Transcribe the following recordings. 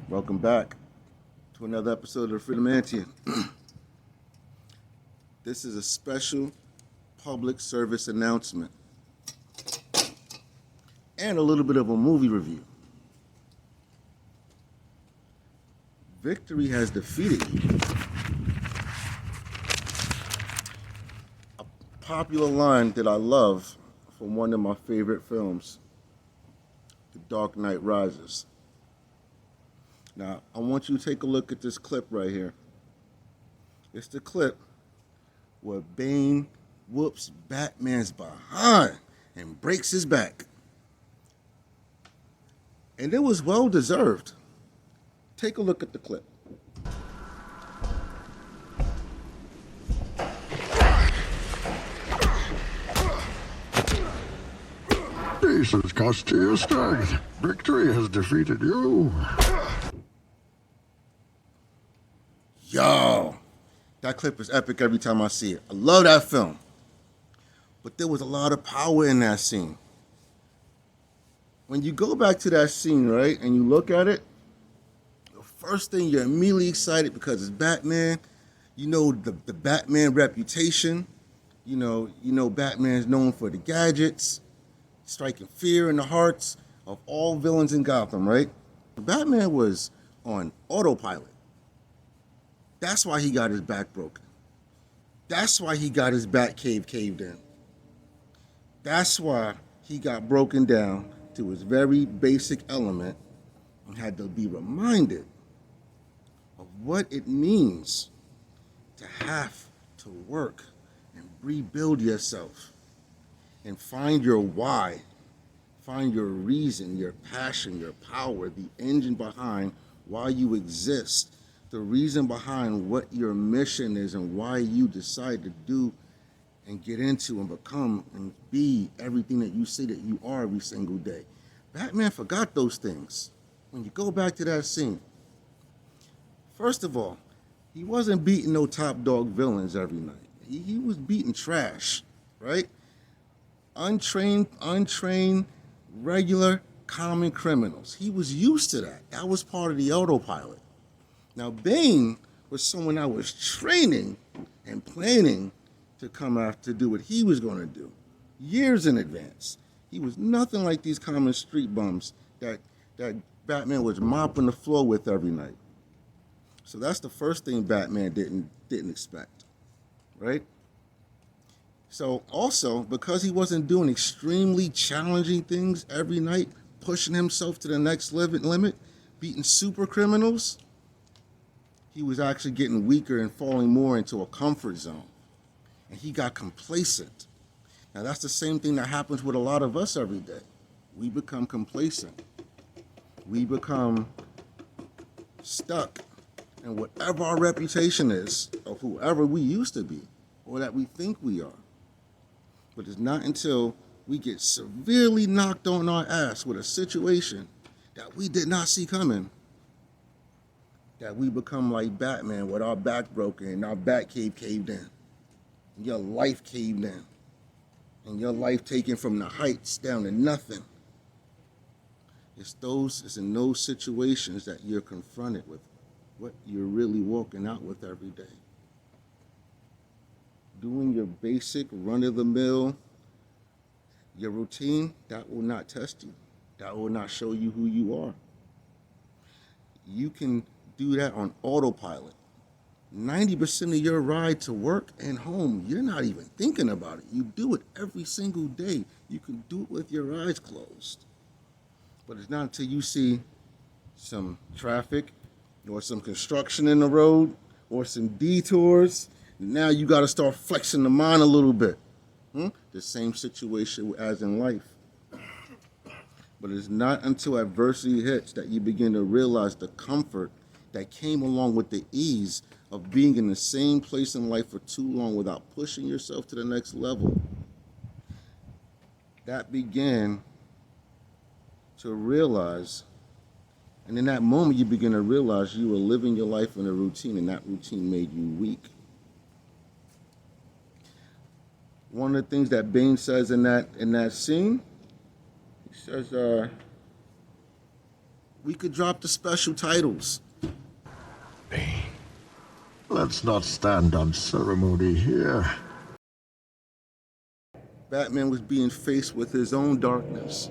Welcome back to another episode of Freedomanteion. This is a special public service announcement and a little bit of a movie review. Victory has defeated you. A popular line that I love from one of my favorite films, The Dark Knight Rises. Now, I want you to take a look at this clip right here. It's the clip where Bane whoops Batman's behind and breaks his back. And it was well deserved. Take a look at the clip. Peace has cost you your strength. Victory has defeated you. Yo, that clip is epic every time I see it. I love that film. But there was a lot of power in that scene. When you go back to that scene, right, and you look at it, the first thing you're immediately excited because it's Batman. You know the Batman reputation. You know Batman's known for the gadgets, striking fear in the hearts of all villains in Gotham, right? Batman was on autopilot. That's why he got his back broken. That's why he got his bat caved in. That's why he got broken down to his very basic element and had to be reminded of what it means to have to work and rebuild yourself and find your why, find your reason, your passion, your power, the engine behind why you exist, the reason behind what your mission is and why you decide to do and get into and become and be everything that you say that you are every single day. Batman forgot those things. When you go back to that scene, first of all, he wasn't beating no top dog villains every night. He was beating trash, right? Untrained, regular, common criminals. He was used to that. That was part of the autopilot. Now, Bane was someone that was training and planning to come after to do what he was going to do years in advance. He was nothing like these common street bums that Batman was mopping the floor with every night. So that's the first thing Batman didn't expect, right? So also, because he wasn't doing extremely challenging things every night, pushing himself to the next limit, beating super criminals, he was actually getting weaker and falling more into a comfort zone. And he got complacent. Now, that's the same thing that happens with a lot of us every day. We become complacent. We become stuck in whatever our reputation is of whoever we used to be or that we think we are. But it's not until we get severely knocked on our ass with a situation that we did not see coming that we become like Batman with our back broken and our bat caved in. And your life caved in. And your life taken from the heights down to nothing. It's in those situations that you're confronted with what you're really walking out with every day. Doing your basic run-of-the-mill, your routine, that will not test you. That will not show you who you are. You can do that on autopilot. 90% of your ride to work and home, you're not even thinking about it. You do it every single day. You can do it with your eyes closed. But it's not until you see some traffic or some construction in the road or some detours, now you got to start flexing the mind a little bit. The same situation as in life. But it's not until adversity hits that you begin to realize the comfort that came along with the ease of being in the same place in life for too long without pushing yourself to the next level. That began to realize, and in that moment you begin to realize you were living your life in a routine and that routine made you weak. One of the things that Bane says in that scene, he says, We could drop the special titles. Bane. Let's not stand on ceremony here. Batman was being faced with his own darkness.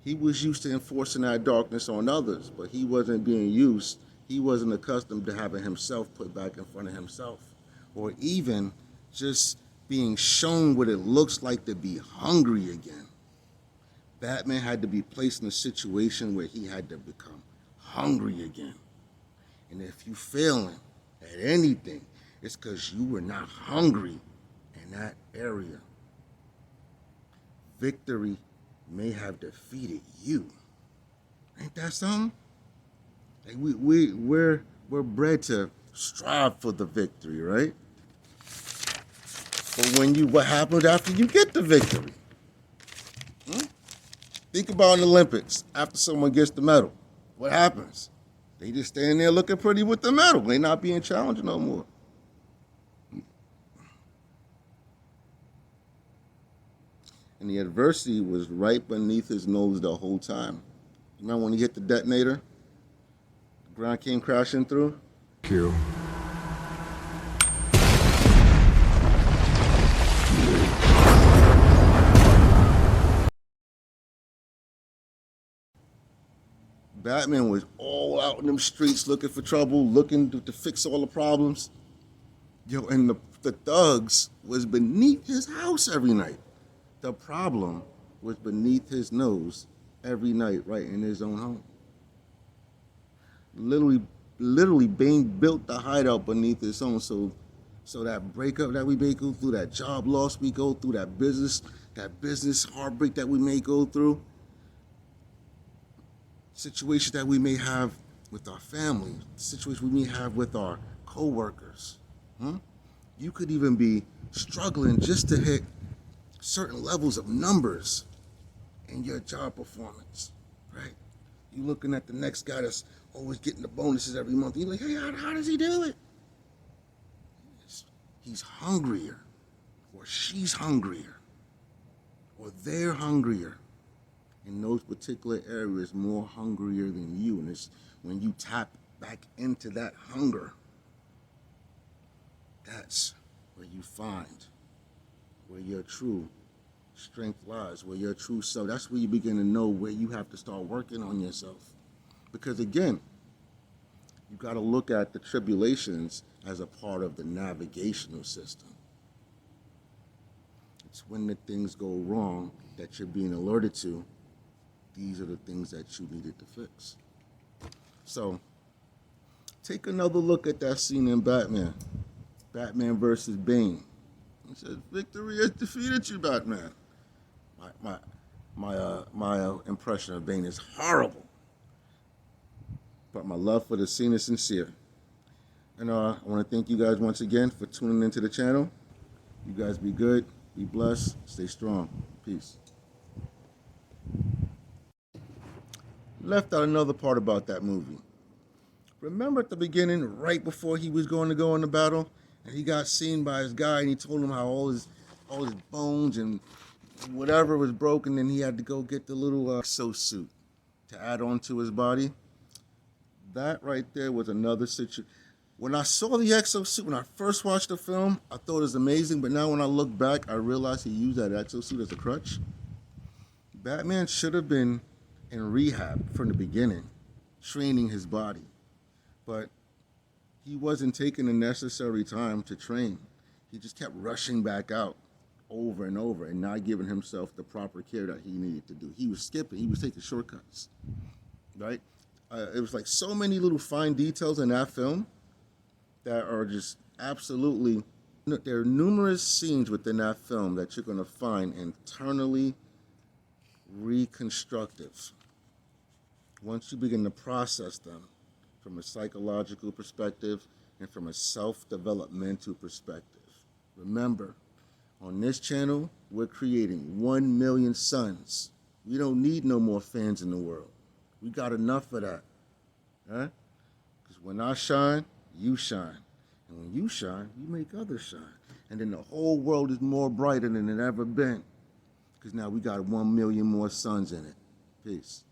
He was used to enforcing that darkness on others, but he wasn't being used. He wasn't accustomed to having himself put back in front of himself, or even just being shown what it looks like to be hungry again. Batman had to be placed in a situation where he had to become hungry again. And if you failing at anything, it's because you were not hungry in that area. Victory may have defeated you. Ain't that something? Like we're bred to strive for the victory, right? But what happens after you get the victory? Think about in the Olympics, after someone gets the medal, what happens? They just stand there looking pretty with the medal. They not being challenged no more. And the adversity was right beneath his nose the whole time. You remember when he hit the detonator? The ground came crashing through? Q. Batman was all out in them streets looking for trouble, looking to fix all the problems. And the thugs was beneath his house every night. The problem was beneath his nose every night, right in his own home. Literally, Bane built the hideout beneath his home, so that breakup that we may go through, that job loss we go through, that business heartbreak that we may go through, situations that we may have with our family, situations we may have with our co-workers. You could even be struggling just to hit certain levels of numbers in your job performance, right? You looking at the next guy that's always getting the bonuses every month. You're like, hey, how does he do it? He's hungrier, or she's hungrier, or they're hungrier in those particular areas, more hungrier than you. And it's when you tap back into that hunger, that's where you find where your true strength lies, where your true self, that's where you begin to know where you have to start working on yourself. Because again, you got to look at the tribulations as a part of the navigational system. It's when the things go wrong that you're being alerted to. These are the things that you needed to fix. So take another look at that scene in Batman. Batman versus Bane. He said, victory has defeated you, Batman. My impression of Bane is horrible. But my love for the scene is sincere. And I want to thank you guys once again for tuning into the channel. You guys be good, be blessed, stay strong. Peace. Left out another part about that movie. Remember at the beginning, right before he was going to go into battle, and he got seen by his guy, and he told him how all his bones and whatever was broken, and he had to go get the little exosuit to add on to his body. That right there was another situation. When I saw the exosuit, when I first watched the film, I thought it was amazing, but now when I look back, I realized he used that exosuit as a crutch. Batman should have been in rehab from the beginning, training his body. But he wasn't taking the necessary time to train. He just kept rushing back out over and over and not giving himself the proper care that he needed to do. He was skipping, he was taking shortcuts, right? It was like so many little fine details in that film that are just absolutely, there are numerous scenes within that film that you're gonna find internally reconstructive. Once you begin to process them from a psychological perspective and from a self-developmental perspective. Remember, on this channel, we're creating 1 million sons. We don't need no more fans in the world. We got enough of that. Huh? Because when I shine, you shine. And when you shine, you make others shine. And then the whole world is more brighter than it ever been. Because now we got 1 million more sons in it. Peace.